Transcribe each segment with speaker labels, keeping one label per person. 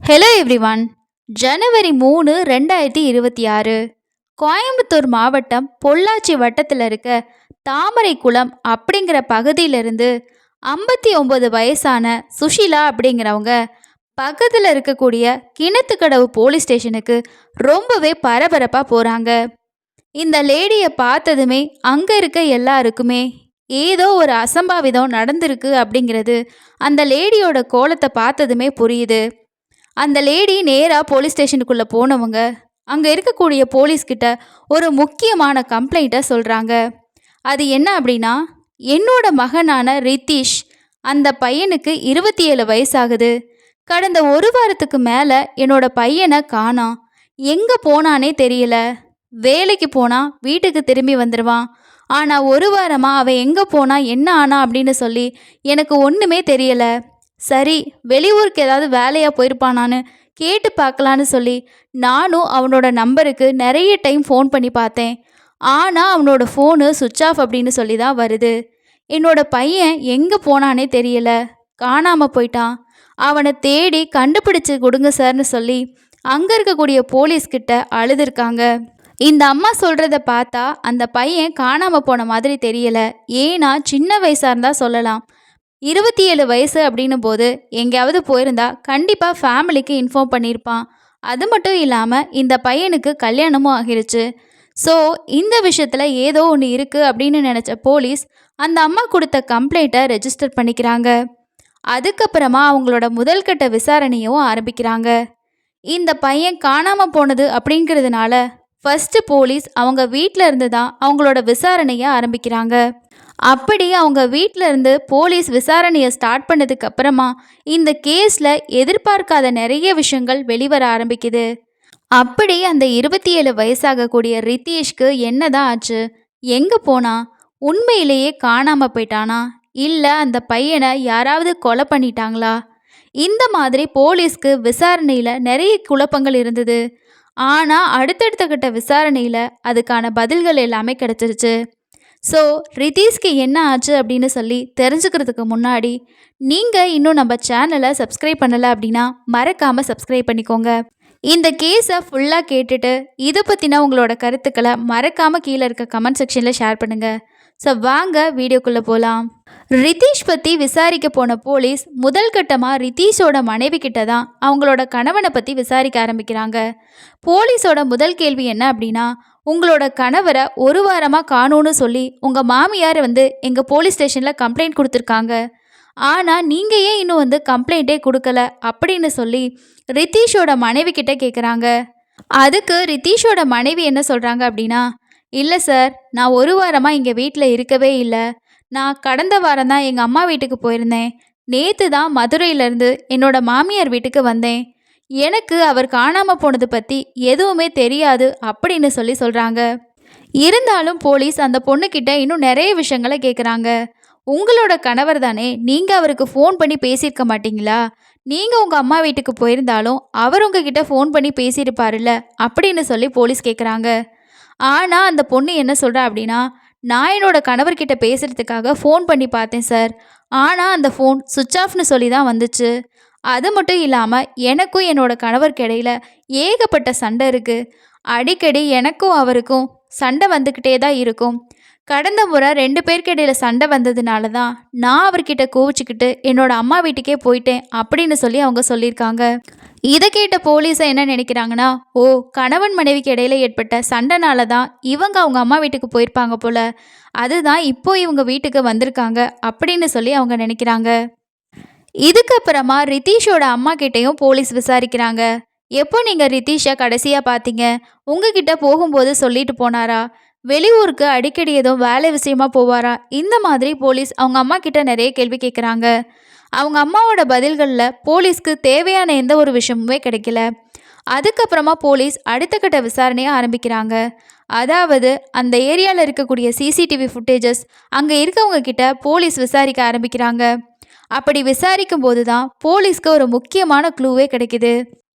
Speaker 1: Hello everyone. ஜனவரி 3 2026 கோயம்புத்தூர் மாவட்டம் பொள்ளாச்சி வட்டத்தில் இருக்க தாமரைக்குளம் அப்படிங்கிற பகுதியிலிருந்து 59 வயசான சுஷிலா அப்படிங்கிறவங்க பக்கத்தில் இருக்கக்கூடிய கிணத்துக்கடவு போலீஸ் ஸ்டேஷனுக்கு ரொம்பவே பரபரப்பாக போகிறாங்க. இந்த லேடியை பார்த்ததுமே அங்கே இருக்க எல்லாருக்குமே ஏதோ ஒரு அசம்பாவிதம் நடந்திருக்கு அப்படிங்கிறது அந்த லேடியோட கோலத்தை பார்த்ததுமே புரியுது. அந்த லேடி நேராக போலீஸ் ஸ்டேஷனுக்குள்ளே போனவங்க அங்கே இருக்கக்கூடிய போலீஸ்கிட்ட ஒரு முக்கியமான கம்ப்ளைண்ட்டை சொல்கிறாங்க. அது என்ன அப்படின்னா, என்னோட மகனான ரித்தீஷ், அந்த பையனுக்கு 27 வயசாகுது. கடந்த ஒரு வாரத்துக்கு மேலே என்னோட பையனை காணோம். எங்கே போனானே தெரியல. வேலைக்கு போனால் வீட்டுக்கு திரும்பி வந்துடுவான். ஆனால் ஒரு வாரமாக அவன் எங்கே போனா என்ன ஆனா அப்படின்னு சொல்லி எனக்கு ஒன்றுமே தெரியலை. சரி, வெளியூருக்கு ஏதாவது வேலையாக போயிருப்பானான்னு கேட்டு பார்க்கலான்னு சொல்லி நானும் அவனோட நம்பருக்கு நிறைய டைம் ஃபோன் பண்ணி பார்த்தேன். ஆனால் அவனோட ஃபோனு சுவிட்ச் ஆஃப் அப்படின்னு சொல்லி தான் வருது. என்னோட பையன் எங்கே போனானே தெரியல, காணாமல் போயிட்டான். அவனை தேடி கண்டுபிடிச்சு கொடுங்க சார்னு சொல்லி அங்கே இருக்கக்கூடிய போலீஸ்கிட்ட அழுதுருக்காங்க. இந்த அம்மா சொல்கிறத பார்த்தா அந்த பையன் காணாமல் போன மாதிரி தெரியல. ஏன்னா சின்ன வயசாக இருந்தால் சொல்லலாம். 27 வயசு அப்படின்னும் போது எங்கேயாவது போயிருந்தா கண்டிப்பாக ஃபேமிலிக்கு இன்ஃபார்ம் பண்ணியிருப்பான். அது மட்டும் இல்லாமல் இந்த பையனுக்கு கல்யாணமும் ஆகிருச்சு. ஸோ இந்த விஷயத்தில் ஏதோ ஒன்று இருக்குது அப்படின்னு நினச்ச போலீஸ் அந்த அம்மா கொடுத்த கம்ப்ளைண்ட்டை ரெஜிஸ்டர் பண்ணிக்கிறாங்க. அதுக்கப்புறமா அவங்களோட முதல் கட்ட விசாரணையும் ஆரம்பிக்கிறாங்க. இந்த பையன் காணாமல் போனது அப்படிங்கிறதுனால ஃபஸ்ட்டு போலீஸ் அவங்க வீட்டில் இருந்து தான் அவங்களோட விசாரணையை ஆரம்பிக்கிறாங்க. அப்படி அவங்க வீட்டில் இருந்து போலீஸ் விசாரணையை ஸ்டார்ட் பண்ணதுக்கு அப்புறமா இந்த கேஸில் எதிர்பார்க்காத நிறைய விஷயங்கள் வெளிவர ஆரம்பிக்குது. அப்படி அந்த 27 வயசாகக்கூடிய ரித்தீஷ்க்கு என்னதான் ஆச்சு, எங்கே போனா, உண்மையிலேயே காணாமல் போயிட்டானா, இல்லை அந்த பையனை யாராவது கொலை பண்ணிட்டாங்களா? இந்த மாதிரி போலீஸ்க்கு விசாரணையில் நிறைய குழப்பங்கள் இருந்தது. ஆனால் அடுத்தடுத்த கட்ட விசாரணையில் அதுக்கான பதில்கள் எல்லாமே கிடச்சிருச்சு. ஸோ ரித்தீஷ்க்கு என்ன ஆச்சு அப்படின்னு சொல்லி தெரிஞ்சுக்கிறதுக்கு முன்னாடி நீங்கள் இன்னும் நம்ம சேனலை சப்ஸ்கிரைப் பண்ணலை அப்படின்னா மறக்காமல் சப்ஸ்கிரைப் பண்ணிக்கோங்க. இந்த கேஸை ஃபுல்லாக கேட்டுட்டு இதை பற்றின உங்களோட கருத்துக்களை மறக்காமல் கீழே இருக்க கமெண்ட் செக்ஷனில் ஷேர் பண்ணுங்கள். ஸோ வாங்க வீடியோக்குள்ளே போகலாம். ரித்தீஷ் பற்றி விசாரிக்க போன போலீஸ் முதல் கட்டமாக ரித்தீஷோட மனைவி கிட்ட தான் அவங்களோட கணவனை பற்றி விசாரிக்க ஆரம்பிக்கிறாங்க. போலீஸோட முதல் கேள்வி என்ன அப்படின்னா, உங்களோட கணவரை ஒரு வாரமாக காணோன்னு சொல்லி உங்கள் மாமியார் எங்கள் போலீஸ் ஸ்டேஷனில் கம்ப்ளைண்ட் கொடுத்துருக்காங்க. ஆனால் நீங்கள் ஏன் இன்னும் கம்ப்ளைண்ட்டே கொடுக்கல அப்படின்னு சொல்லி ரித்தீஷோட மனைவி கிட்ட கேட்குறாங்க. அதுக்கு ரித்தீஷோட மனைவி என்ன சொல்கிறாங்க அப்படின்னா, இல்லை சார், நான் ஒரு வாரமாக இங்கே வீட்டில் இருக்கவே இல்லை. நான் கடந்த வாரம் தான் எங்கள் அம்மா வீட்டுக்கு போயிருந்தேன். நேற்று தான் மதுரையிலேருந்து என்னோட மாமியார் வீட்டுக்கு வந்தேன். எனக்கு அவர் காணாமல் போனது பற்றி எதுவுமே தெரியாது அப்படின்னு சொல்லி சொல்கிறாங்க. இருந்தாலும் போலீஸ் அந்த பொண்ணுக்கிட்ட இன்னும் நிறைய விஷயங்களை கேட்குறாங்க. உங்களோட கணவர் தானே, நீங்கள் அவருக்கு ஃபோன் பண்ணி பேசியிருக்க மாட்டீங்களா? நீங்கள் உங்கள் அம்மா வீட்டுக்கு போயிருந்தாலும் அவர் உங்ககிட்ட ஃபோன் பண்ணி பேசியிருப்பாருல்ல அப்படின்னு சொல்லி போலீஸ் கேட்குறாங்க. ஆனால் அந்த பொண்ணு என்ன சொல்கிறா அப்படின்னா, நான் என்னோட கணவர்கிட்ட பேசுகிறதுக்காக ஃபோன் பண்ணி பார்த்தேன் சார். ஆனால் அந்த ஃபோன் சுவிட்ச் ஆஃப்னு சொல்லி தான் வந்துச்சு. அது மட்டும் இல்லாமல் எனக்கும் என்னோட கணவருக்கு இடையில ஏகப்பட்ட சண்டை இருக்குது. அடிக்கடி எனக்கும் அவருக்கும் சண்டை வந்துக்கிட்டே தான் இருக்கும். கடந்த முறை 2 பேருக்கு இடையில சண்டை வந்ததுனால தான் நான் அவர்கிட்ட கோவிச்சுக்கிட்டு என்னோட அம்மா வீட்டுக்கே போயிட்டேன் அப்படின்னு சொல்லி அவங்க சொல்லியிருக்காங்க. இதை கேட்ட போலீஸை என்ன நினைக்கிறாங்கன்னா, ஓ, கணவன் மனைவிக்கு இடையில ஏற்பட்ட சண்டைனால தான் இவங்க அவங்க அம்மா வீட்டுக்கு போயிருப்பாங்க போல, அதுதான் இப்போ இவங்க வீட்டுக்கு வந்திருக்காங்க அப்படின்னு சொல்லி அவங்க நினைக்கிறாங்க. இதுக்கப்புறமா ரித்தீஷோட அம்மா கிட்டேயும் போலீஸ் விசாரிக்கிறாங்க. எப்போ நீங்கள் ரித்தீஷை கடைசியாக பார்த்தீங்க? உங்ககிட்ட போகும்போது சொல்லிட்டு போனாரா? வெளியூருக்கு அடிக்கடி எதுவும் வேலை விஷயமா போவாரா? இந்த மாதிரி போலீஸ் அவங்க அம்மா கிட்ட நிறைய கேள்வி கேட்குறாங்க. அவங்க அம்மாவோட பதில்களில் போலீஸ்க்கு தேவையான எந்த ஒரு விஷயமுமே கிடைக்கல. அதுக்கப்புறமா போலீஸ் அடுத்த கட்ட விசாரணையை ஆரம்பிக்கிறாங்க. அதாவது அந்த ஏரியாவில் இருக்கக்கூடிய சிசிடிவி ஃபுட்டேஜஸ் அங்கே இருக்கவங்க கிட்ட போலீஸ் விசாரிக்க ஆரம்பிக்கிறாங்க. அப்படி விசாரிக்கும் போது தான் போலீஸ்க்கு ஒரு முக்கியமான க்ளூவே கிடைக்குது.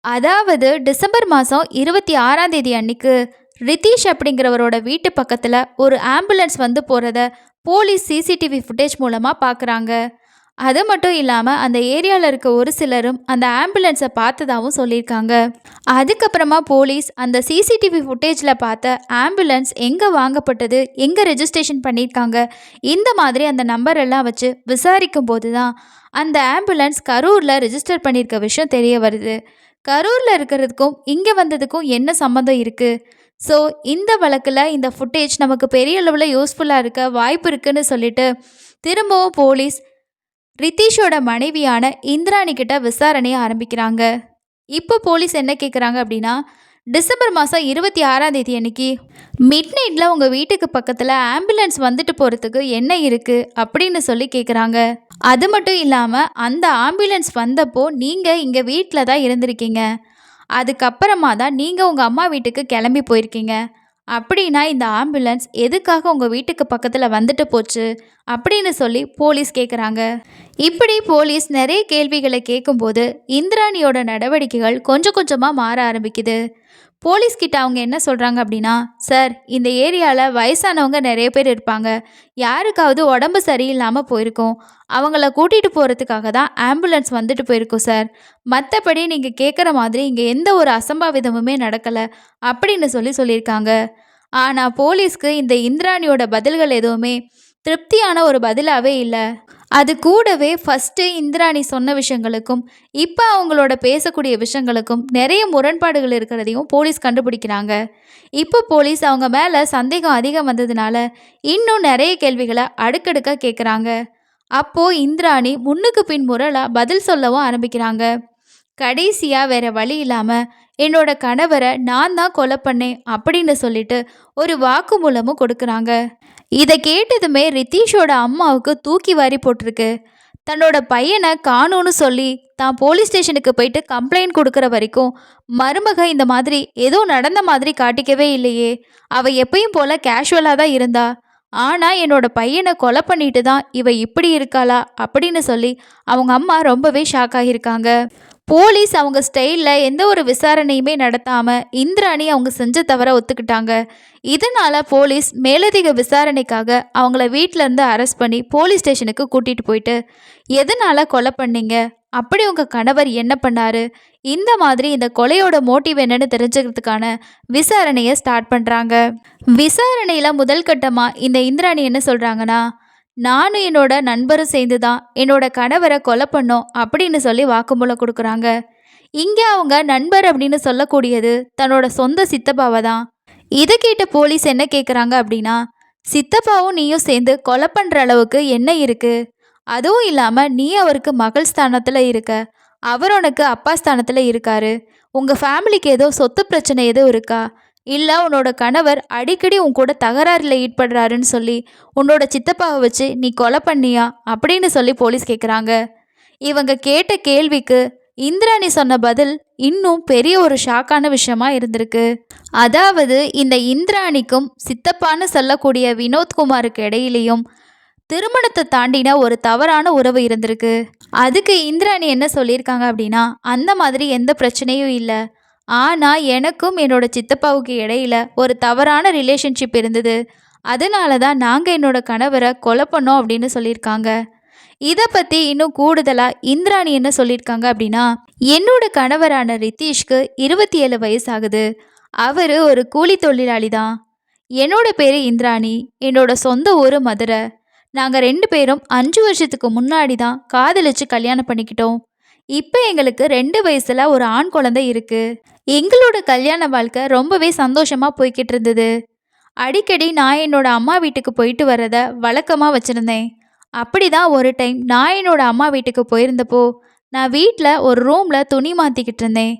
Speaker 1: அதாவது டிசம்பர் மாதம் 26ஆம் தேதி அன்னைக்கு ரித்தீஷ் அப்படிங்கிறவரோட வீட்டு பக்கத்தில் ஒரு ஆம்புலன்ஸ் போகிறத போலீஸ் சிசிடிவி ஃபுட்டேஜ் மூலமாக பார்க்குறாங்க. அது மட்டும் இல்லாமல் அந்த ஏரியாவில் இருக்க ஒரு சிலரும் அந்த ஆம்புலன்ஸை பார்த்ததாகவும் சொல்லியிருக்காங்க. அதுக்கப்புறமா போலீஸ் அந்த சிசிடிவி ஃபுட்டேஜில் பார்த்த ஆம்புலன்ஸ் எங்கே வாங்கப்பட்டது, எங்கே ரெஜிஸ்ட்ரேஷன் பண்ணியிருக்காங்க, இந்த மாதிரி அந்த நம்பர் எல்லாம் வச்சு விசாரிக்கும் போது தான் அந்த ஆம்புலன்ஸ் கரூரில் ரெஜிஸ்டர் பண்ணியிருக்க விஷயம் தெரிய வருது. கரூரில் இருக்கிறதுக்கும் இங்கே வந்ததுக்கும் என்ன சம்மந்தம் இருக்குது? ஸோ இந்த வழக்கில் இந்த ஃபுட்டேஜ் நமக்கு பெரிய அளவில் யூஸ்ஃபுல்லாக இருக்க வாய்ப்பு இருக்குன்னு சொல்லிட்டு திரும்பவும் போலீஸ் ரித்தீஷோட மனைவியான இந்திராணி கிட்ட விசாரணையை ஆரம்பிக்கிறாங்க. இப்போ போலீஸ் என்ன கேட்குறாங்க அப்படின்னா, டிசம்பர் மாதம் 26ஆம் தேதி அன்னைக்கு மிட் நைட்டில் உங்கள் வீட்டுக்கு பக்கத்தில் ஆம்புலன்ஸ் வந்துட்டு போகிறதுக்கு என்ன இருக்குது அப்படின்னு சொல்லி கேட்குறாங்க. அது மட்டும் இல்லாமல் அந்த ஆம்புலன்ஸ் வந்தப்போ நீங்கள் இங்கே வீட்டில் தான் இருந்திருக்கீங்க, அதுக்கப்புறமா தான் நீங்கள் உங்கள் அம்மா வீட்டுக்கு கிளம்பி போயிருக்கீங்க. அப்படின்னா இந்த ஆம்புலன்ஸ் எதுக்காக உங்கள் வீட்டுக்கு பக்கத்தில் வந்துட்டு போச்சு அப்படின்னு சொல்லி போலீஸ் கேட்குறாங்க. இப்படி போலீஸ் நிறைய கேள்விகளை கேட்கும்போது இந்திராணியோட நடவடிக்கைகள் கொஞ்சம் கொஞ்சமாக மாற ஆரம்பிக்குது. போலீஸ்கிட்ட அவங்க என்ன சொல்கிறாங்க அப்படின்னா, சார், இந்த ஏரியாவில் வயசானவங்க நிறைய பேர் இருப்பாங்க, யாருக்காவது உடம்பு சரியில்லாமல் போயிருக்கோம், அவங்கள கூட்டிகிட்டு போகிறதுக்காக தான் ஆம்புலன்ஸ் வந்துட்டு போயிருக்கோம் சார், மற்றபடி நீங்கள் கேட்குற மாதிரி இங்கே எந்த ஒரு அசம்பாவிதமுமே நடக்கலை அப்படின்னு சொல்லியிருக்காங்க. ஆனால் போலீஸ்க்கு இந்த இந்திராணியோட பதில்கள் எதுவுமே திருப்தியான ஒரு பதிலாகவே இல்லை. அது கூடவே ஃபஸ்ட்டு இந்திராணி சொன்ன விஷயங்களுக்கும் இப்போ அவங்களோட பேசக்கூடிய விஷயங்களுக்கும் நிறைய முரண்பாடுகள் இருக்கிறதையும் போலீஸ் கண்டுபிடிக்கிறாங்க. இப்போ போலீஸ் அவங்க மேலே சந்தேகம் அதிகம் வந்ததுனால இன்னும் நிறைய கேள்விகளை அடுக்கடுக்காக கேட்குறாங்க. அப்போது இந்திராணி முன்னுக்கு பின் முரளாக பதில் சொல்லவும் ஆரம்பிக்கிறாங்க. கடைசியாக வேற வழி இல்லாமல் என்னோட கணவரை நான் தான் கொலை பண்ணேன் அப்படின்னு சொல்லிட்டு ஒரு வாக்குமூலமும் கொடுக்குறாங்க. இதை கேட்டதுமே ரித்தீஷோட அம்மாவுக்கு தூக்கி வாரி போட்டிருக்கு. தன்னோட பையனை காணும்னு சொல்லி தான் போலீஸ் ஸ்டேஷனுக்கு போயிட்டு கம்ப்ளைண்ட் கொடுக்குற வரைக்கும் மருமக இந்த மாதிரி ஏதோ நடந்த மாதிரி காட்டிக்கவே இல்லையே, அவள் எப்பயும் போல கேஷுவலாக தான் இருந்தா, ஆனால் என்னோட பையனை கொலை பண்ணிட்டு தான் இவ இப்படி இருக்காளா அப்படின்னு சொல்லி அவங்க அம்மா ரொம்பவே ஷாக் ஆகியிருக்காங்க. போலீஸ் அவங்க ஸ்டைலில் எந்த ஒரு விசாரணையுமே நடத்தாமல் இந்திராணி அவங்க செஞ்ச தவற ஒத்துக்கிட்டாங்க. இதனால் போலீஸ் மேலதிக விசாரணைக்காக அவங்கள வீட்டிலேருந்து அரெஸ்ட் பண்ணி போலீஸ் ஸ்டேஷனுக்கு கூட்டிகிட்டு போயிட்டு, எதனால் கொலை பண்ணீங்க, அப்படி உங்கள் கணவர் என்ன பண்ணார், இந்த மாதிரி இந்த கொலையோட மோட்டிவ் என்னன்னு தெரிஞ்சுக்கிறதுக்கான விசாரணையை ஸ்டார்ட் பண்ணுறாங்க. விசாரணையில் முதல் கட்டமாக இந்த இந்திராணி என்ன சொல்கிறாங்கன்னா, நானும் என்னோட நண்பரும் சேர்ந்து தான் என்னோட கணவரை கொலை பண்ணோம் அப்படின்னு சொல்லி வாக்குமூலம் கொடுக்குறாங்க. இங்கே அவங்க நண்பர் அப்படின்னு சொல்லக்கூடியது தன்னோட சொந்த சித்தப்பாவை தான். இதை கேட்ட போலீஸ் என்ன கேட்குறாங்க அப்படின்னா, சித்தப்பாவும் நீயும் சேர்ந்து கொலை பண்ணுற அளவுக்கு என்ன இருக்குது, அதுவும் இல்லாமல் நீ அவருக்கு மகள் ஸ்தானத்தில் இருக்க, அவர் உனக்கு அப்பா ஸ்தானத்தில் இருக்காரு, உங்கள் ஃபேமிலிக்கு ஏதோ சொத்து பிரச்சனை எதுவும் இருக்கா, இல்லை உன்னோட கணவர் அடிக்கடி உன் கூட தகராறில் ஈடுபடுறாருன்னு சொல்லி உன்னோட சித்தப்பாவை வச்சு நீ கொலை பண்ணியா அப்படின்னு சொல்லி போலீஸ் கேட்குறாங்க. இவங்க கேட்ட கேள்விக்கு இந்திராணி சொன்ன பதில் இன்னும் பெரிய ஒரு ஷாக்கான விஷயமா இருந்திருக்கு. அதாவது இந்த இந்திராணிக்கும் சித்தப்பான்னு சொல்லக்கூடிய வினோத்குமாருக்கு இடையிலையும் திருமணத்தை தாண்டின ஒரு தவறான உறவு இருந்திருக்கு. அதுக்கு இந்திராணி என்ன சொல்லியிருக்காங்க அப்படின்னா, அந்த மாதிரி எந்த பிரச்சனையும் இல்லை, ஆனால் எனக்கும் என்னோட சித்தப்பாவுக்கு இடையில ஒரு தவறான ரிலேஷன்ஷிப் இருந்தது, அதனால தான் நாங்கள் என்னோட கணவரை கொலை பண்ணோம் அப்படின்னு சொல்லியிருக்காங்க. இதை பற்றி இன்னும் கூடுதலாக இந்திராணி என்ன சொல்லியிருக்காங்க அப்படின்னா, என்னோட கணவரான ரித்தீஷ்க்கு 27 வயசு ஆகுது, அவர் ஒரு கூலி தொழிலாளி தான். என்னோட பேர் இந்திராணி, என்னோட சொந்த ஊர் மதுரை. நாங்கள் 2 பேரும் 5 வருஷத்துக்கு முன்னாடி தான் காதலிச்சு கல்யாணம் பண்ணிக்கிட்டோம். இப்போ எங்களுக்கு 2 வயசில் ஒரு ஆண் குழந்தை இருக்குது. எங்களோட கல்யாண வாழ்க்கை ரொம்பவே சந்தோஷமாக போய்கிட்டு இருந்தது. அடிக்கடி நான் என்னோட அம்மா வீட்டுக்கு போயிட்டு வரதை வழக்கமாக வச்சுருந்தேன். அப்படி தான் ஒரு டைம் நான் என்னோட அம்மா வீட்டுக்கு போயிருந்தப்போ நான் வீட்டில் ஒரு ரூமில் துணி மாற்றிக்கிட்டு இருந்தேன்.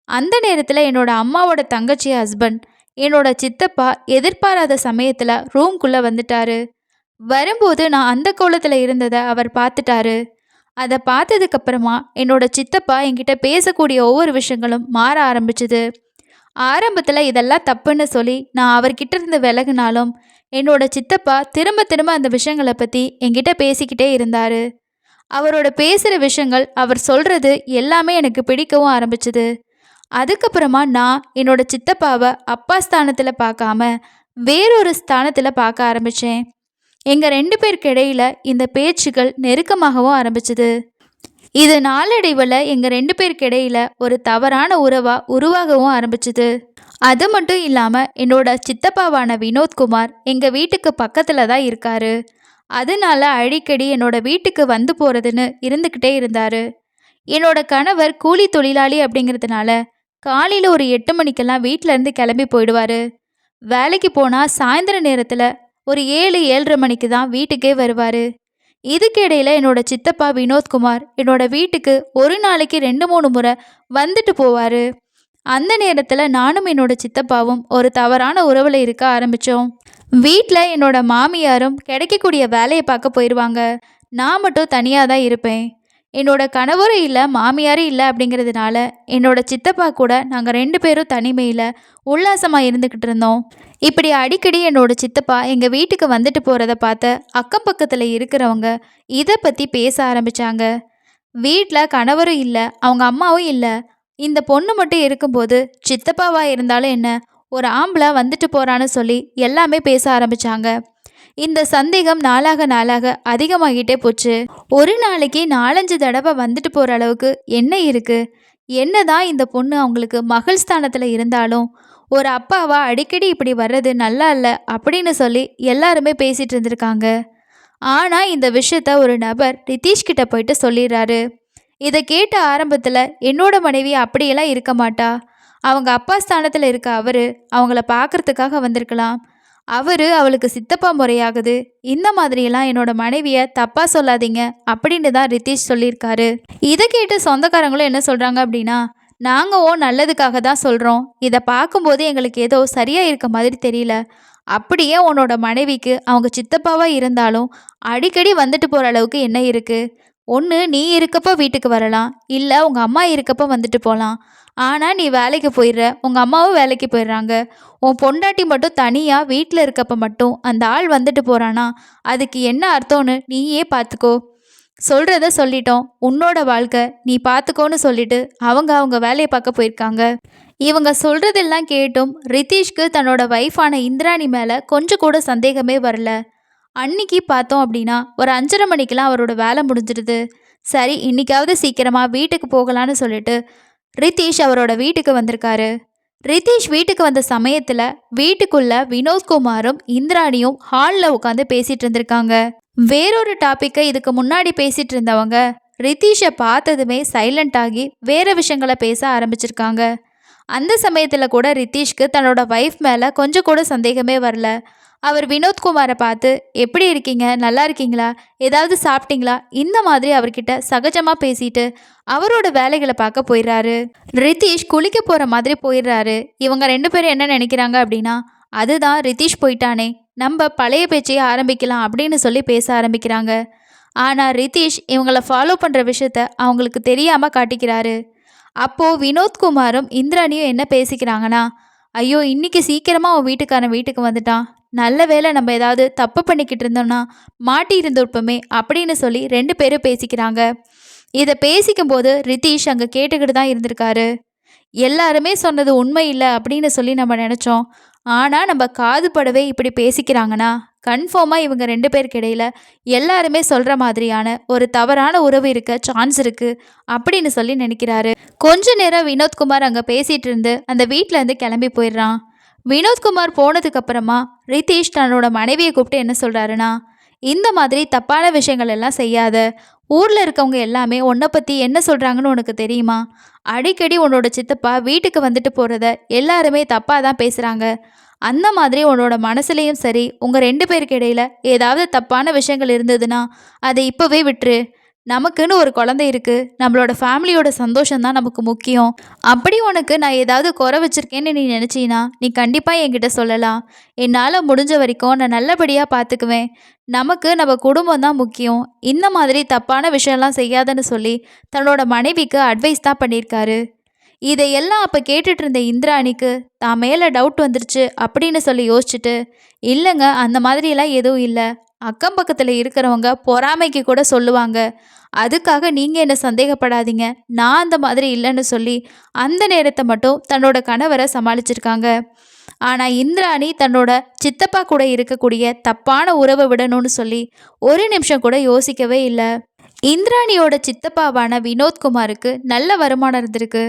Speaker 1: அந்த நேரத்தில் என்னோட அம்மாவோட தங்கச்சி ஹஸ்பண்ட், என்னோட சித்தப்பா எதிர்பாராத சமயத்தில் ரூம்குள்ளே வந்துட்டாரு. வரும்போது நான் அந்த கோலத்தில் இருந்ததை அவர் பார்த்துட்டாரு. அதை பார்த்ததுக்கப்புறமா என்னோட சித்தப்பா என்கிட்ட பேசக்கூடிய ஒவ்வொரு விஷயங்களும் மாற ஆரம்பிச்சுது. ஆரம்பத்தில் இதெல்லாம் தப்புன்னு சொல்லி நான் அவர்கிட்ட இருந்து விலகினாலும் என்னோட சித்தப்பா திரும்ப திரும்ப அந்த விஷயங்களை பற்றி என்கிட்ட பேசிக்கிட்டே இருந்தார். அவரோட பேசுகிற விஷயங்கள், அவர் சொல்கிறது எல்லாமே எனக்கு பிடிக்கவும் ஆரம்பிச்சுது. அதுக்கப்புறமா நான் என்னோட சித்தப்பாவை அப்பா ஸ்தானத்தில் பார்க்காம வேறொரு ஸ்தானத்தில் பார்க்க ஆரம்பித்தேன். எங்கள் ரெண்டு பேருக்கு இடையில இந்த பேச்சுக்கள் நெருக்கமாகவும் ஆரம்பிச்சுது. இது நாளடைவில் எங்கள் ரெண்டு பேருக்கு இடையில ஒரு தவறான உறவாக உருவாகவும் ஆரம்பிச்சுது. அது மட்டும் இல்லாமல் என்னோட சித்தப்பாவான வினோத்குமார் எங்கள் வீட்டுக்கு பக்கத்தில் தான் இருக்காரு. அதனால அடிக்கடி என்னோட வீட்டுக்கு வந்து போகிறதுன்னு இருந்துக்கிட்டே இருந்தார். என்னோட கணவர் கூலி தொழிலாளி அப்படிங்கிறதுனால காலையில் ஒரு 8 மணிக்கெல்லாம் வீட்டிலேருந்து கிளம்பி போயிடுவார். வேலைக்கு போனால் சாயந்தர நேரத்தில் ஒரு 7-7:30 மணிக்கு தான் வீட்டுக்கே வருவார். இதுக்கு இடையில என்னோட சித்தப்பா வினோத்குமார் என்னோட வீட்டுக்கு ஒரு நாளைக்கு 2-3 முறை வந்துட்டு போவார். அந்த நேரத்தில் நானும் என்னோட சித்தப்பாவும் ஒரு தவறான உறவில் இருக்க ஆரம்பித்தோம். வீட்டில் என்னோட மாமியாரும் கிடைக்கக்கூடிய வேலையை பார்க்க போயிடுவாங்க. நான் மட்டும் தனியாக தான் இருப்பேன். என்னோட கணவரும் இல்லை, மாமியாரும் இல்லை அப்படிங்கிறதுனால என்னோட சித்தப்பா கூட நாங்கள் 2 பேரும் தனிமையில் உல்லாசமாக இருந்துக்கிட்டு இருந்தோம். இப்படி அடிக்கடி என்னோட சித்தப்பா எங்கள் வீட்டுக்கு வந்துட்டு போகிறத பார்த்த அக்கம் பக்கத்தில் இருக்கிறவங்க இதை பற்றி பேச ஆரம்பித்தாங்க. வீட்டில் கணவரும் இல்லை, அவங்க அம்மாவும் இல்லை, இந்த பொண்ணு மட்டும் இருக்கும்போது சித்தப்பாவாக இருந்தாலும் என்ன, ஒரு ஆம்பளை வந்துட்டு போகிறான்னு சொல்லி எல்லாமே பேச ஆரம்பித்தாங்க. இந்த சந்தேகம் நாளாக நாளாக அதிகமாகிட்டே போச்சு. ஒரு நாளைக்கு 4-5 தடவை வந்துட்டு போகிற அளவுக்கு என்ன இருக்குது? என்னதான் இந்த பொண்ணு அவங்களுக்கு மகள் ஸ்தானத்தில் இருந்தாலும் ஒரு அப்பாவா அடிக்கடி இப்படி வர்றது நல்லா இல்லை அப்படின்னு சொல்லி எல்லாருமே பேசிகிட்டு இருந்திருக்காங்க. ஆனால் இந்த விஷயத்த ஒரு நபர் ரிதீஷ் கிட்ட போயிட்டு சொல்லிடுறாரு. இதை கேட்ட ஆரம்பத்தில் என்னோட மனைவி அப்படியெல்லாம் இருக்க மாட்டா, அவங்க அப்பா ஸ்தானத்தில் இருக்க அவர் அவங்கள பார்க்குறதுக்காக வந்திருக்கலாம், அவர் அவளுக்கு சித்தப்பா முறையாகுது, இந்த மாதிரியெல்லாம் என்னோட மனைவியை தப்பாக சொல்லாதீங்க அப்படின்னு தான் ரிதீஷ் சொல்லியிருக்காரு. இதை கேட்டு சொந்தக்காரங்களும் என்ன சொல்கிறாங்க அப்படின்னா, நாங்கள் நல்லதுக்காக தான் சொல்கிறோம், இதை பார்க்கும்போது எங்களுக்கு ஏதோ சரியாக இருக்க மாதிரி தெரியல, அப்படியே உன்னோட மனைவிக்கு அவங்க சித்தப்பாவாக இருந்தாலும் அடிக்கடி வந்துட்டு போகிற அளவுக்கு என்ன இருக்குது? ஒன்று நீ இருக்கப்போ வீட்டுக்கு வரலாம், இல்லை உங்கள் அம்மா இருக்கப்போ வந்துட்டு போகலாம். ஆனால் நீ வேலைக்கு போயிடுற, உங்கள் அம்மாவும் வேலைக்கு போயிடுறாங்க, உன் பொண்டாட்டி மட்டும் தனியாக வீட்டில் இருக்கப்போ மட்டும் அந்த ஆள் வந்துட்டு போகிறானா, அதுக்கு என்ன அர்த்தம்னு நீயே பார்த்துக்கோ. சொல்கிறத சொல்லிட்டோம், உன்னோட வாழ்க்கை நீ பார்த்துக்கோன்னு சொல்லிட்டு அவங்க வேலையை பார்க்க போயிருக்காங்க. இவங்க சொல்கிறதெல்லாம் கேட்டும் ரிதீஷ்க்கு தன்னோட வைஃபான இந்திராணி மேலே கொஞ்சம் கூட சந்தேகமே வரல. அன்னைக்கு பார்த்தோம் அப்படின்னா ஒரு 5:30 மணிக்கெலாம் அவரோட வேலை முடிஞ்சிடுது. சரி, இன்னைக்காவது சீக்கிரமாக வீட்டுக்கு போகலான்னு சொல்லிட்டு ரிதீஷ் அவரோட வீட்டுக்கு வந்திருக்காரு. ரிதீஷ் வீட்டுக்கு வந்த சமயத்தில் வீட்டுக்குள்ள வினோத்குமாரும் இந்திராணியும் ஹாலில் உட்காந்து பேசிகிட்டு இருந்திருக்காங்க. வேறொரு டாப்பிக்கை இதுக்கு முன்னாடி பேசிகிட்டு இருந்தவங்க ரிதீஷை பார்த்ததுமே சைலண்ட் ஆகி வேறு விஷயங்களை பேச ஆரம்பிச்சிருக்காங்க. அந்த சமயத்தில் கூட ரிதீஷ்க்கு தன்னோட வைஃப் மேலே கொஞ்சம் கூட சந்தேகமே வரல. அவர் வினோத்குமாரை பார்த்து எப்படி இருக்கீங்க, நல்லா இருக்கீங்களா, ஏதாவது சாப்பிட்டீங்களா, இந்த மாதிரி அவர்கிட்ட சகஜமாக பேசிட்டு அவரோட வேலைகளை பார்க்க போயிடுறாரு. ரிதீஷ் குளிக்க போகிற மாதிரி போயிடுறாரு. இவங்க 2 பேரும் என்ன நினைக்கிறாங்க அப்படின்னா, அதுதான் ரிதீஷ் போயிட்டானே, நம்ம பழைய பேச்சையே ஆரம்பிக்கலாம் அப்படின்னு சொல்லி பேச ஆரம்பிக்கிறாங்க. ஆனால் ரிதீஷ் இவங்களை ஃபாலோ பண்ணுற விஷயத்த அவங்களுக்கு தெரியாமல் காட்டிக்கிறாரு. அப்போது வினோத்குமாரும் இந்திராணியும் என்ன பேசிக்கிறாங்கன்னா, ஐயோ இன்னைக்கு சீக்கிரமாக அவன் வீட்டுக்காரன் வீட்டுக்கு வந்துட்டான், நல்ல வேளை நம்ம ஏதாவது தப்பு பண்ணிக்கிட்டு இருந்தோம்னா மாட்டி இருந்திருப்போமே அப்படின்னு சொல்லி 2 பேரும் பேசிக்கிறாங்க. இதை பேசிக்கும்போது ரிதீஷ் அங்கே கேட்டுக்கிட்டு தான் இருந்திருக்காரு. எல்லாருமே சொன்னது உண்மை இல்லை அப்படின்னு சொல்லி நம்ம நினச்சோம், ஆனால் நம்ம காது படவே இப்படி பேசிக்கிறாங்கன்னா கன்ஃபார்மாக இவங்க 2 பேருக்கு இடையில எல்லாருமே சொல்கிற மாதிரியான ஒரு தவறான உறவு இருக்க சான்ஸ் இருக்குது அப்படின்னு சொல்லி நினைக்கிறாரு. கொஞ்ச நேரம் வினோத்குமார் அங்கே பேசிகிட்டு இருந்து அந்த வீட்டிலேருந்து கிளம்பி போயிடுறான். வினோத்குமார் போனதுக்கப்புறமா ரிதீஷ் தன்னோட மனைவியை கூப்பிட்டு என்ன சொல்கிறாருன்னா, இந்த மாதிரி தப்பான விஷயங்கள் எல்லாம் செய்யாத, ஊரில் இருக்கவங்க எல்லாமே உன்னை பற்றி என்ன சொல்கிறாங்கன்னு உனக்கு தெரியுமா, அடிக்கடி உன்னோட சித்தப்பா வீட்டுக்கு வந்துட்டு போகிறத எல்லாருமே தப்பாக தான் பேசுகிறாங்க, அந்த மாதிரி உன்னோட மனசுலேயும் சரி உங்கள் 2 பேருக்கு இடையில ஏதாவது தப்பான விஷயங்கள் இருந்ததுன்னா அதை இப்போவே விட்டுரு. நமக்குன்னு ஒரு குழந்தை இருக்குது, நம்மளோட ஃபேமிலியோட சந்தோஷம் தான் நமக்கு முக்கியம். அப்படி உனக்கு நான் ஏதாவது குறை வச்சுருக்கேன்னு நீ நினச்சின்னா நீ கண்டிப்பாக என்கிட்ட சொல்லலாம். என்னால் முடிஞ்ச வரைக்கும் நான் நல்லபடியாக பார்த்துக்குவேன். நமக்கு நம்ம குடும்பம் தான் முக்கியம். இந்த மாதிரி தப்பான விஷயம்லாம் செய்யாதன்னு சொல்லி தன்னோட மனைவிக்கு அட்வைஸ் தான் பண்ணியிருக்காரு. இதையெல்லாம் அப்போ கேட்டுட்டு இருந்த இந்திராணிக்கு தான் மேலே டவுட் வந்துருச்சு அப்படின்னு சொல்லி யோசிச்சுட்டு, இல்லைங்க அந்த மாதிரியெல்லாம் எதுவும் இல்லை, அக்கம் பக்கத்தில் இருக்கிறவங்க பொறாமைக்கு கூட சொல்லுவாங்க. அதுக்காக நீங்கள் என்ன சந்தேகப்படாதீங்க, நான் அந்த மாதிரி இல்லைன்னு சொல்லி அந்த நேரத்தை மட்டும் தன்னோட கணவரை சமாளிச்சிருக்காங்க. ஆனால் இந்திராணி தன்னோட சித்தப்பா கூட இருக்கக்கூடிய தப்பான உறவை விடணும்னு சொல்லி ஒரு நிமிஷம் கூட யோசிக்கவே இல்லை. இந்திராணியோட சித்தப்பாவான வினோத்குமாருக்கு நல்ல வருமானம் இருந்திருக்கு.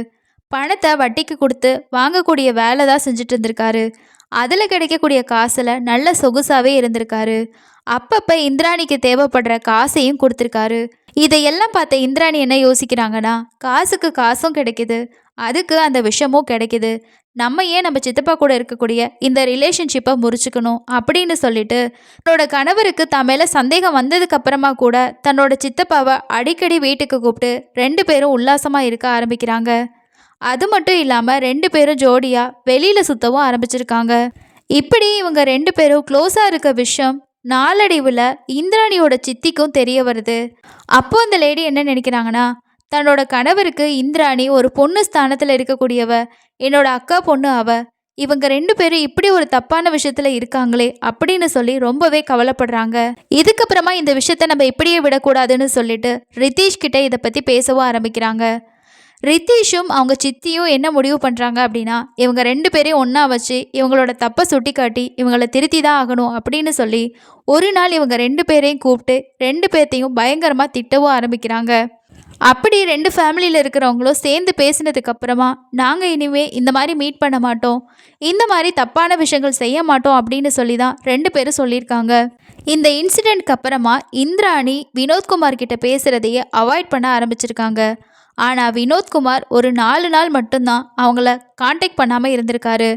Speaker 1: பணத்தை வட்டிக்கு கொடுத்து வாங்கக்கூடிய வேலை தான் செஞ்சுட்டு இருந்திருக்காரு. அதில் கிடைக்கக்கூடிய காசில் நல்ல சொகுசாகவே இருந்திருக்காரு. அப்பப்போ இந்திராணிக்கு தேவைப்படுற காசையும் கொடுத்துருக்காரு. இதையெல்லாம் பார்த்த இந்திராணி என்ன யோசிக்கிறாங்கன்னா, காசுக்கு காசும் கிடைக்குது, அதுக்கு அந்த விஷமும் கிடைக்குது, நம்ம ஏன் நம்ம சித்தப்பா கூட இருக்கக்கூடிய இந்த ரிலேஷன்ஷிப்பை முறிச்சுக்கணும் அப்படின்னு சொல்லிட்டு தன்னோட கணவருக்கு தான் மேலே சந்தேகம் வந்ததுக்கு அப்புறமா கூட தன்னோட சித்தப்பாவை அடிக்கடி வீட்டுக்கு கூப்பிட்டு 2 பேரும் உல்லாசமாக இருக்க ஆரம்பிக்கிறாங்க. அது மட்டும் இல்லாமல் 2 பேரும் ஜோடியாக வெளியில் சுற்றவும் ஆரம்பிச்சிருக்காங்க. இப்படி இவங்க 2 பேரும் க்ளோஸாக இருக்க விஷயம் நாளடைவில் இந்திராணியோட சித்திக்கும் தெரிய வருது. அப்போ அந்த லேடி என்ன நினைக்கிறாங்கன்னா, தன்னோட கணவருக்கு இந்திராணி ஒரு பொண்ணு ஸ்தானத்தில் இருக்கக்கூடியவ, என்னோட அக்கா பொண்ணு அவ, இவங்க 2 பேரும் இப்படி ஒரு தப்பான விஷயத்துல இருக்காங்களே அப்படின்னு சொல்லி ரொம்பவே கவலைப்படுறாங்க. இதுக்கப்புறமா இந்த விஷயத்த நம்ம இப்படியே விடக்கூடாதுன்னு சொல்லிட்டு ரித்தீஷ் கிட்ட இதை பற்றி பேசவும் ஆரம்பிக்கிறாங்க. ரித்தீஷும் அவங்க சித்தியும் என்ன முடிவு பண்ணுறாங்க அப்படின்னா, இவங்க 2 பேரையும் ஒன்றா வச்சு இவங்களோட தப்பை சுட்டி காட்டி இவங்கள திருத்தி தான் ஆகணும் அப்படின்னு சொல்லி ஒரு நாள் இவங்க 2 பேரையும் கூப்பிட்டு 2 பேர்த்தையும் பயங்கரமாக திட்டவும் ஆரம்பிக்கிறாங்க. அப்படி 2 ஃபேமிலியில் இருக்கிறவங்களும் சேர்ந்து பேசினதுக்கப்புறமா, நாங்கள் இனிமே இந்த மாதிரி மீட் பண்ண மாட்டோம், இந்த மாதிரி தப்பான விஷயங்கள் செய்ய மாட்டோம் அப்படின்னு சொல்லி தான் 2 பேரும் சொல்லியிருக்காங்க. இந்த இன்சிடெண்ட்க்கு அப்புறமா இந்திராணி வினோத்குமார் கிட்ட பேசுகிறதையே அவாய்ட் பண்ண ஆரம்பிச்சிருக்காங்க. ஆனால் வினோத்குமார் ஒரு 4 நாள் மட்டும்தான் அவங்கள காண்டாக்ட் பண்ணாமல் இருந்திருக்காரு.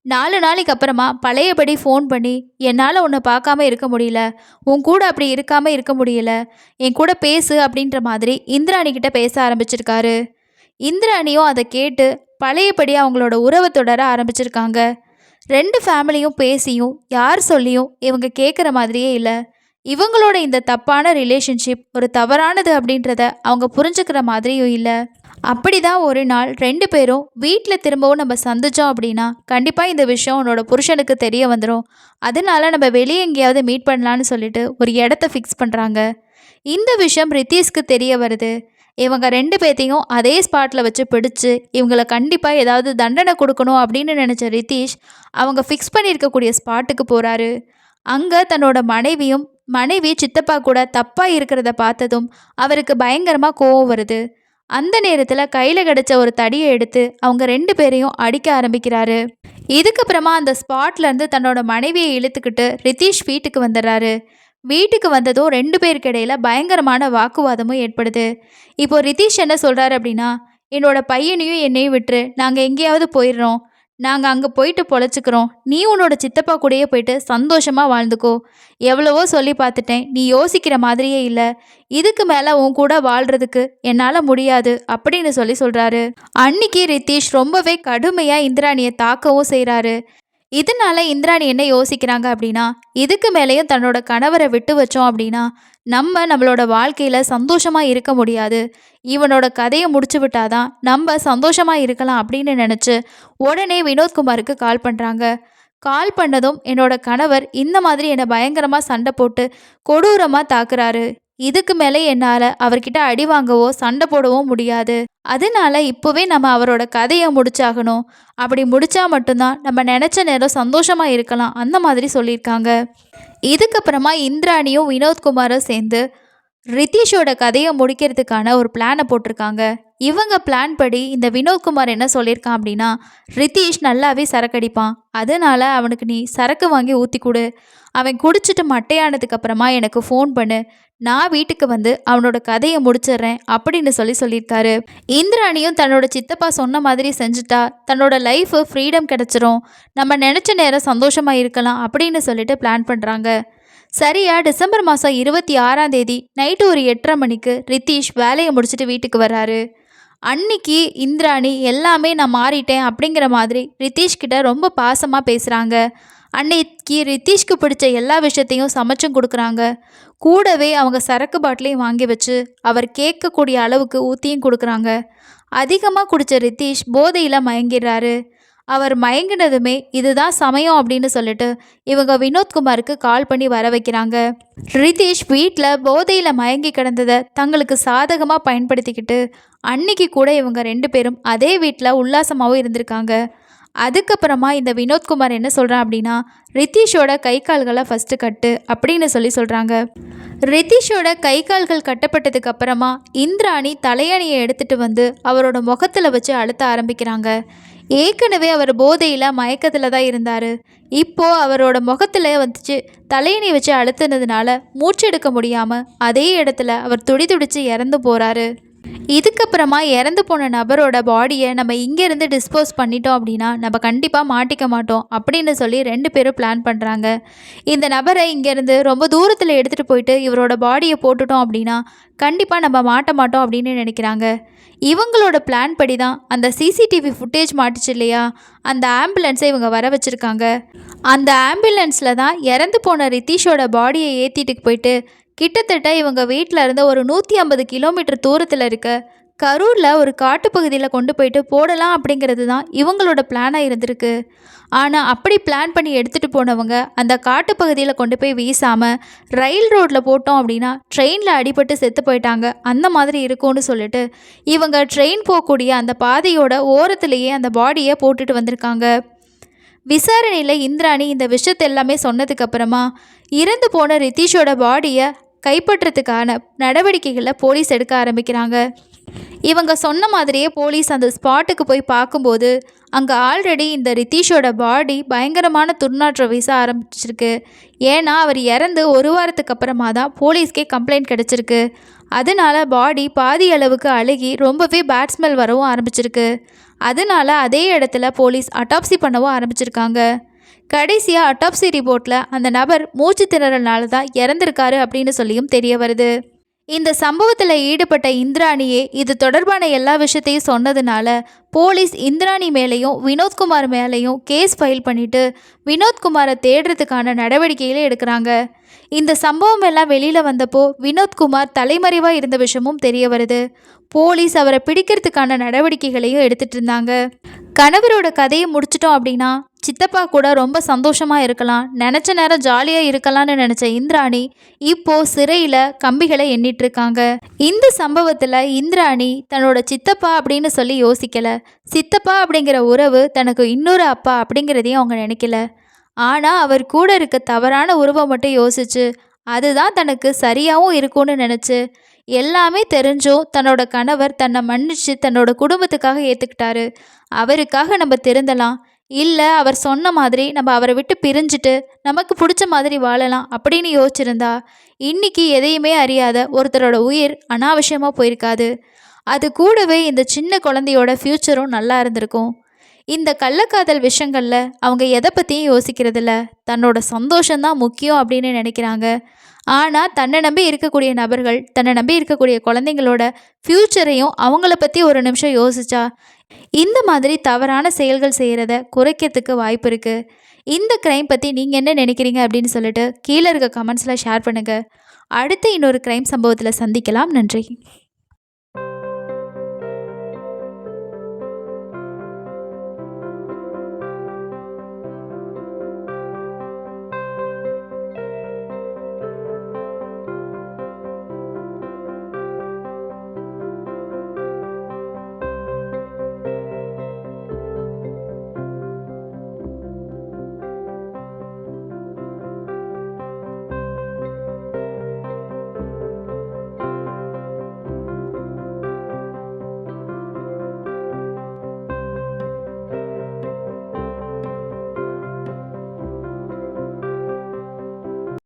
Speaker 1: 4 நாளைக்கு அப்புறமா பழையபடி ஃபோன் பண்ணி, என்னால் உன்னை பார்க்காம இருக்க முடியல, உன் கூட அப்படி இருக்காமல் இருக்க முடியல, என் கூட பேசு அப்படின்ற மாதிரி இந்திராணிக்கிட்ட பேச ஆரம்பிச்சிருக்காரு. இந்திராணியும் அதை கேட்டு பழையபடி அவங்களோட உறவை தொடர ஆரம்பிச்சிருக்காங்க. 2 ஃபேமிலியும் பேசியும் யார் சொல்லியும் இவங்க கேட்குற மாதிரியே இல்லை. இவங்களோட இந்த தப்பான ரிலேஷன்ஷிப் ஒரு தவறானது அப்படின்றத அவங்க புரிஞ்சுக்கிற மாதிரியும் இல்லை. அப்படி தான் ஒரு நாள் 2 பேரும் வீட்டில் திரும்பவும் நம்ம சந்தித்தோம் அப்படின்னா கண்டிப்பாக இந்த விஷயம் உன்னோட புருஷனுக்கு தெரிய வந்துடும், அதனால நம்ம வெளியே எங்கேயாவது மீட் பண்ணலான்னு சொல்லிட்டு ஒரு இடத்த ஃபிக்ஸ் பண்ணுறாங்க. இந்த விஷயம் ரித்தீஷ்க்கு தெரிய வருது. இவங்க 2 பேர்த்தையும் அதே ஸ்பாட்டில் வச்சு பிடிச்சி இவங்களை கண்டிப்பாக ஏதாவது தண்டனை கொடுக்கணும் அப்படின்னு நினச்ச ரித்தீஷ் அவங்க ஃபிக்ஸ் பண்ணியிருக்கக்கூடிய ஸ்பாட்டுக்கு போகிறாரு. அங்கே தன்னோட மனைவி சித்தப்பா கூட தப்பாக இருக்கிறத பார்த்ததும் அவருக்கு பயங்கரமாக கோவம் வருது. அந்த நேரத்தில் கையில் கிடச்ச ஒரு தடியை எடுத்து அவங்க 2 பேரையும் அடிக்க ஆரம்பிக்கிறாரு. இதுக்கப்புறமா அந்த ஸ்பாட்லேருந்து தன்னோட மனைவியை இழுத்துக்கிட்டு ரித்தீஷ் வீட்டுக்கு வந்துடுறாரு. வீட்டுக்கு வந்ததும் 2 பேருக்கு இடையில பயங்கரமான வாக்குவாதமும் ஏற்படுது. இப்போ ரித்தீஷ் என்ன சொல்கிறாரு அப்படின்னா, என்னோட பையனையும் என்னையும் விட்டுரு, நாங்கள் எங்கேயாவது போயிடுறோம், நாங்கள் அங்கே போயிட்டு பொழைச்சிக்கிறோம், நீ உன்னோட சித்தப்பா கூடயே போயிட்டு சந்தோஷமாக வாழ்ந்துக்கோ, எவ்வளவோ சொல்லி பார்த்துட்டேன், நீ யோசிக்கிற மாதிரியே இல்லை, இதுக்கு மேலே உன் கூட வாழ்கிறதுக்கு என்னால் முடியாது அப்படின்னு சொல்கிறாரு. அன்னைக்கு ரித்தீஷ் ரொம்பவே கடுமையாக இந்திராணியை தாக்கவும் செய்கிறாரு. இதனால இந்திராணி என்ன யோசிக்கிறாங்க அப்படின்னா, இதுக்கு மேலேயும் தன்னோட கணவரை விட்டு வச்சோம் அப்படின்னா நம்மளோட வாழ்க்கையில் சந்தோஷமாக இருக்க முடியாது, இவனோட கதையை முடிச்சு விட்டாதான் நம்ம சந்தோஷமாக இருக்கலாம் அப்படின்னு நினச்சி உடனே வினோத்குமாருக்கு கால் பண்ணுறாங்க. கால் பண்ணதும் என்னோட கணவர் இந்த மாதிரி என்னை பயங்கரமாக சண்டை போட்டு கொடூரமாக தாக்குறாரு, இதுக்கு மேலே என்னால் அவர்கிட்ட அடி வாங்கவோ சண்டை போடவோ முடியாது, அதனால இப்போவே நம்ம அவரோட கதையை முடிச்சாகணும், அப்படி முடித்தா மட்டும்தான் நம்ம நினச்ச நேரம் சந்தோஷமாக இருக்கலாம் அந்த மாதிரி சொல்லியிருக்காங்க. இதுக்கப்புறமா இந்திராணியும் வினோத்குமாரும் சேர்ந்து ரித்தீஷோட கதையை முடிக்கிறதுக்கான ஒரு பிளானை போட்டிருக்காங்க. இவங்க பிளான் படி இந்த வினோத்குமார் என்ன சொல்லியிருக்கான் அப்படின்னா, ரித்தீஷ் நல்லாவே சரக்கடிப்பான், அதனால் அவனுக்கு நீ சரக்கு வாங்கி ஊற்றி கொடு, அவன் குடிச்சிட்டு மட்டையானதுக்கு அப்புறமா எனக்கு ஃபோன் பண்ணு, நான் வீட்டுக்கு வந்து அவனோட கதையை முடிச்சிடுறேன் அப்படின்னு சொல்லியிருக்காரு. இந்திராணியும் தன்னோட சித்தப்பா சொன்ன மாதிரி செஞ்சுட்டா தன்னோட லைஃபு ஃப்ரீடம் கிடச்சிரும், நம்ம நினச்ச நேரம் சந்தோஷமாக இருக்கலாம் அப்படின்னு சொல்லிட்டு பிளான் பண்ணுறாங்க. சரியா டிசம்பர் மாதம் 26ஆம் தேதி நைட்டு ஒரு 8:30 மணிக்கு ரித்தீஷ் வேலையை முடிச்சுட்டு வீட்டுக்கு வர்றாரு. அன்னைக்கு இந்திராணி எல்லாமே நான் மாறிட்டேன் அப்படிங்கிற மாதிரி ரித்தீஷ் கிட்ட ரொம்ப பாசமாக பேசுகிறாங்க. அன்னைக்கு ரித்தீஷ்க்கு பிடிச்ச எல்லா விஷயத்தையும் சமைச்சும் கொடுக்குறாங்க. கூடவே அவங்க சரக்கு பாட்டிலையும் வாங்கி வச்சு அவர் கேட்கக்கூடிய அளவுக்கு ஊற்றியும் கொடுக்குறாங்க. அதிகமாக குடித்த ரித்தீஷ் போதையில் மயங்கிடுறாரு. அவர் மயங்கினதுமே இதுதான் சமயம் அப்படின்னு சொல்லிட்டு இவங்க வினோத்குமாருக்கு கால் பண்ணி வர வைக்கிறாங்க. ரிதீஷ் வீட்டில் போதையில் மயங்கி கிடந்ததை தங்களுக்கு சாதகமாக பயன்படுத்திக்கிட்டு அன்னைக்கு கூட இவங்க 2 பேரும் அதே வீட்டில் உல்லாசமாகவும் இருந்திருக்காங்க. அதுக்கப்புறமா இந்த வினோத்குமார் என்ன சொல்கிறான் அப்படின்னா, ரிதீஷோட கை கால்களை ஃபஸ்ட்டு கட்டு அப்படின்னு சொல்கிறாங்க. ரிதீஷோட கை கால்கள் கட்டப்பட்டதுக்கு அப்புறமா இந்திராணி தலையணியை எடுத்துகிட்டு வந்து அவரோட முகத்தில் வச்சு அழுத்த ஆரம்பிக்கிறாங்க. ஏற்கனவே அவர் போதையில் மயக்கத்தில் தான் இருந்தார். இப்போது அவரோட முகத்தில் வந்துச்சு தலையணி வச்சு அழுத்துனதுனால மூச்செடுக்க முடியாமல் அதே இடத்துல அவர் துடிச்சு இறந்து போகிறாரு. இதுக்கப்புறமா இறந்து போன நபரோட பாடியை நம்ம இங்கேருந்து டிஸ்போஸ் பண்ணிட்டோம் அப்படின்னா நம்ம கண்டிப்பாக மாட்டிக்க மாட்டோம் அப்படின்னு சொல்லி 2 பேரும் பிளான் பண்ணுறாங்க. இந்த நபரை இங்கேருந்து ரொம்ப தூரத்தில் எடுத்துகிட்டு போயிட்டு இவரோட பாடியை போட்டுட்டோம் அப்படின்னா கண்டிப்பாக நம்ம மாட்ட மாட்டோம் அப்படின்னு நினைக்கிறாங்க. இவங்களோட பிளான் படி தான் அந்த சிசிடிவி ஃபுட்டேஜ் மாட்டுச்சு இல்லையா, அந்த ஆம்புலன்ஸை இவங்க வர வச்சுருக்காங்க. அந்த ஆம்புலன்ஸில் தான் இறந்து போன ரிதீஷோட பாடியை ஏற்றிட்டு போயிட்டு கிட்டத்தட்ட இவங்க வீட்டில் இருந்த ஒரு 150 கிலோமீட்டர் தூரத்தில் இருக்க கரூரில் ஒரு காட்டுப்பகுதியில் கொண்டு போயிட்டு போடலாம் அப்படிங்கிறது தான் இவங்களோட பிளானாக இருந்திருக்கு. ஆனால் அப்படி பிளான் பண்ணி எடுத்துகிட்டு போனவங்க அந்த காட்டுப்பகுதியில் கொண்டு போய் வீசாமல் ரயில் ரோட்டில் போட்டோம் அப்படின்னா ட்ரெயினில் அடிபட்டு செத்து போயிட்டாங்க, அந்த மாதிரி இருக்கும்னு சொல்லிட்டு இவங்க ட்ரெயின் போகக்கூடிய அந்த பாதையோட ஓரத்துலேயே அந்த பாடியை போட்டுட்டு வந்திருக்காங்க. விசாரணையில் இந்திராணி இந்த விஷயத்தை எல்லாமே சொன்னதுக்கப்புறமா இறந்து போன ரிதீஷோட பாடியை கைப்பற்றத்துக்கான நடவடிக்கைகளை போலீஸ் எடுக்க ஆரம்பிக்கிறாங்க. இவங்க சொன்ன மாதிரியே போலீஸ் அந்த ஸ்பாட்டுக்கு போய் பார்க்கும்போது அங்கே ஆல்ரெடி இந்த ரிதீஷோட பாடி பயங்கரமான துர்நாற்றம் வீச ஆரம்பிச்சிருக்கு. ஏன்னா அவர் இறந்து 1 வாரத்துக்கு அப்புறமா தான் போலீஸ்க்கே கம்ப்ளைண்ட் கிடச்சிருக்கு. அதனால பாடி பாதி அளவுக்கு அழுகி ரொம்பவே பேட் ஸ்மெல் வரவும் ஆரம்பிச்சிருக்கு. அதனால அதே இடத்துல போலீஸ் அட்டாப்சி பண்ணவும் ஆரம்பிச்சிருக்காங்க. கடைசியாக அட்டாப்சி ரிப்போர்ட்டில் அந்த நபர் மூச்சு திணறல்னால தான் இறந்திருக்காரு அப்படின்னு சொல்லியும் தெரிய வருது. இந்த சம்பவத்தில் ஈடுபட்ட இந்திராணியே இது தொடர்பான எல்லா விஷயத்தையும் சொன்னதுனால போலீஸ் இந்திராணி மேலேயும் வினோத்குமார் மேலேயும் கேஸ் ஃபைல் பண்ணிவிட்டு வினோத்குமாரை தேடுறதுக்கான நடவடிக்கைகளை எடுக்கிறாங்க. இந்த சம்பவம் எல்லாம் வெளியில் வந்தப்போ வினோத்குமார் தலைமறைவாக இருந்த விஷயமும் தெரிய வருது. போலீஸ் அவரை பிடிக்கிறதுக்கான நடவடிக்கைகளையும் எடுத்துகிட்டு இருந்தாங்க. கணவரோட கதையை முடிச்சிட்டோம் அப்படின்னா சித்தப்பா கூட ரொம்ப சந்தோஷமாக இருக்கலாம், நினச்ச நேரம் ஜாலியாக இருக்கலாம்னு நினச்ச இந்திராணி இப்போது சிறையில் கம்பிகளை எண்ணிட்டுருக்காங்க. இந்த சம்பவத்தில் இந்திராணி தன்னோட சித்தப்பா அப்படின்னு சொல்லி யோசிக்கலை. சித்தப்பா அப்படிங்கிற உறவு தனக்கு இன்னொரு அப்பா அப்படிங்கிறதையும் அவங்க நினைக்கல. ஆனால் அவர் கூட இருக்க தவறான உறவை மட்டும் யோசிச்சு அதுதான் தனக்கு சரியாகவும் இருக்கும்னு நினச்சி எல்லாமே தெரிஞ்சும் தன்னோட கணவர் தன்னை மன்னிச்சு தன்னோட குடும்பத்துக்காக ஏற்றுக்கிட்டாரு. அவருக்காக நம்ம திருந்தலாம், இல்லை அவர் சொன்ன மாதிரி நம்ம அவரை விட்டு பிரிஞ்சுட்டு நமக்கு பிடிச்ச மாதிரி வாழலாம் அப்படின்னு யோசிச்சிருந்தா இன்றைக்கி எதையுமே அறியாத ஒருத்தரோட உயிர் அனாவசியமாக போயிருக்காது. அது கூடவே இந்த சின்ன குழந்தையோட ஃப்யூச்சரும் நல்லா இருந்திருக்கும். இந்த கள்ளக்காதல் விஷயங்களில் அவங்க எதை பற்றியும் யோசிக்கிறதில்ல, தன்னோட சந்தோஷம்தான் முக்கியம் அப்படின்னு நினைக்கிறாங்க. ஆனால் தன்னை நம்பி இருக்கக்கூடிய நபர்கள், தன்னை நம்பி இருக்கக்கூடிய குழந்தைங்களோட ஃப்யூச்சரையும் அவங்கள பற்றி ஒரு நிமிஷம் யோசிச்சா இந்த மாதிரி தவறான செயல்கள் செய்கிறத குறைக்கிறதுக்கு வாய்ப்பு இருக்குது. இந்த க்ரைம் பற்றி நீங்கள் என்ன நினைக்கிறீங்க அப்படின்னு சொல்லிட்டு கீழே இருக்க கமெண்ட்ஸில் ஷேர் பண்ணுங்கள். அடுத்து இன்னொரு க்ரைம் சம்பவத்தில் சந்திக்கலாம். நன்றி.